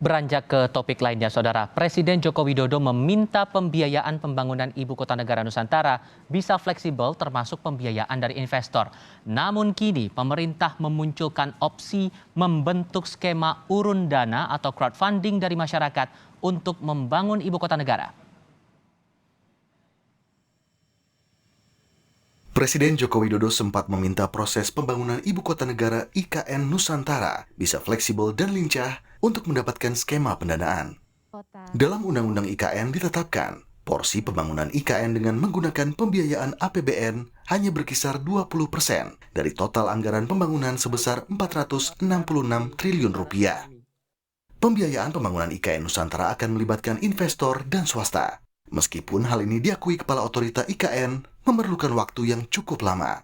Beranjak ke topik lainnya, Saudara, Presiden Joko Widodo meminta pembiayaan pembangunan Ibu Kota Negara Nusantara bisa fleksibel termasuk pembiayaan dari investor. Namun kini pemerintah memunculkan opsi membentuk skema urun dana atau crowdfunding dari masyarakat untuk membangun Ibu Kota Negara. Presiden Joko Widodo sempat meminta proses pembangunan Ibu Kota Negara IKN Nusantara bisa fleksibel dan lincah untuk mendapatkan skema pendanaan. Dalam Undang-Undang IKN ditetapkan, porsi pembangunan IKN dengan menggunakan pembiayaan APBN hanya berkisar 20% dari total anggaran pembangunan sebesar 466 triliun rupiah. Pembiayaan pembangunan IKN Nusantara akan melibatkan investor dan swasta. Meskipun hal ini diakui Kepala Otorita IKN memerlukan waktu yang cukup lama.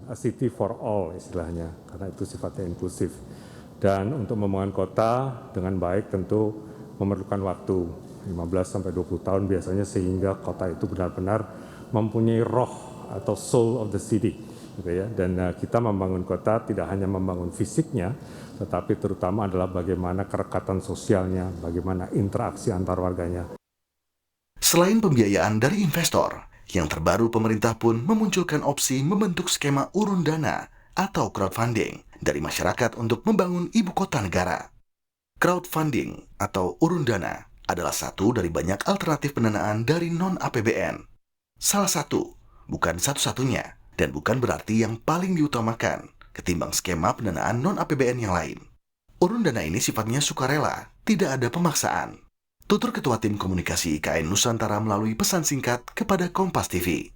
A city for all istilahnya, karena itu sifatnya inklusif. Dan untuk membangun kota dengan baik tentu memerlukan waktu 15-20 tahun biasanya sehingga kota itu benar-benar mempunyai roh atau soul of the city. Gitu ya. Dan kita membangun kota tidak hanya membangun fisiknya, tetapi terutama adalah bagaimana kerekatan sosialnya, bagaimana interaksi antar warganya. Selain pembiayaan dari investor, yang terbaru pemerintah pun memunculkan opsi membentuk skema urun dana atau crowdfunding dari masyarakat untuk membangun ibu kota negara. Crowdfunding atau urun dana adalah satu dari banyak alternatif pendanaan dari non-APBN. Salah satu, bukan satu-satunya, dan bukan berarti yang paling diutamakan ketimbang skema pendanaan non-APBN yang lain. Urun dana ini sifatnya sukarela, tidak ada pemaksaan. Tutur Ketua Tim Komunikasi IKN Nusantara melalui pesan singkat kepada Kompas TV.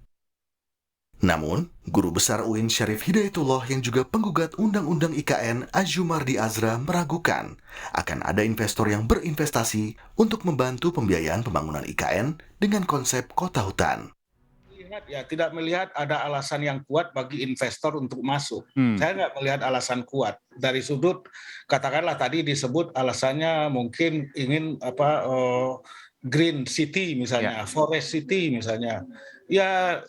Namun, Guru Besar UIN Syarif Hidayatullah yang juga penggugat Undang-Undang IKN Azumardi Azra meragukan akan ada investor yang berinvestasi untuk membantu pembiayaan pembangunan IKN dengan konsep kota hutan. Tidak melihat ada alasan yang kuat bagi investor untuk masuk. Saya nggak melihat alasan kuat. Dari sudut, katakanlah tadi disebut alasannya mungkin ingin green city misalnya, forest city misalnya. Ya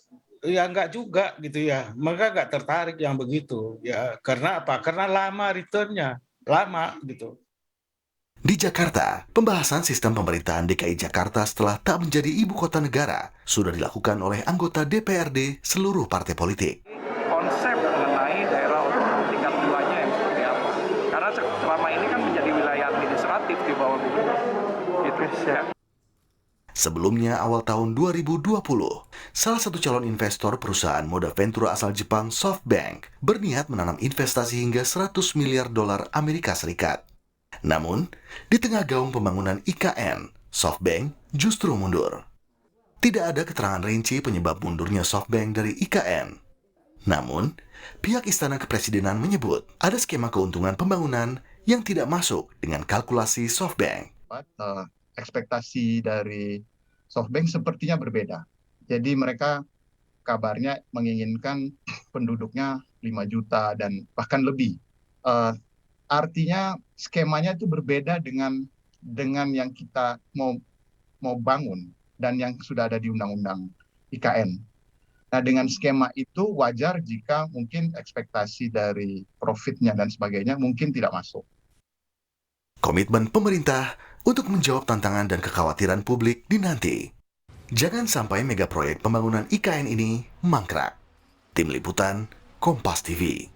nggak juga gitu ya. Mereka nggak tertarik yang begitu. Ya karena apa? Karena lama returnnya, lama gitu. Di Jakarta, pembahasan sistem pemerintahan DKI Jakarta setelah tak menjadi ibu kota negara sudah dilakukan oleh anggota DPRD seluruh partai politik. Konsep mengenai daerah otonom tingkat 2-nya yang seperti apa? Karena selama ini kan menjadi wilayah administratif di bawah gubernur. Gitu ya. Sebelumnya, awal tahun 2020, salah satu calon investor perusahaan moda ventura asal Jepang, SoftBank, berniat menanam investasi hingga $100 miliar Amerika Serikat. Namun, di tengah gaung pembangunan IKN, SoftBank justru mundur. Tidak ada keterangan rinci penyebab mundurnya SoftBank dari IKN. Namun, pihak Istana Kepresidenan menyebut ada skema keuntungan pembangunan yang tidak masuk dengan kalkulasi SoftBank. Ekspektasi dari SoftBank sepertinya berbeda. Jadi mereka kabarnya menginginkan penduduknya 5 juta dan bahkan lebih. Artinya skemanya itu berbeda dengan yang kita mau bangun dan yang sudah ada di Undang-Undang IKN. Nah, dengan skema itu wajar jika mungkin ekspektasi dari profitnya dan sebagainya mungkin tidak masuk. Komitmen pemerintah untuk menjawab tantangan dan kekhawatiran publik dinanti. Jangan sampai mega proyek pembangunan IKN ini mangkrak. Tim Liputan, Kompas TV.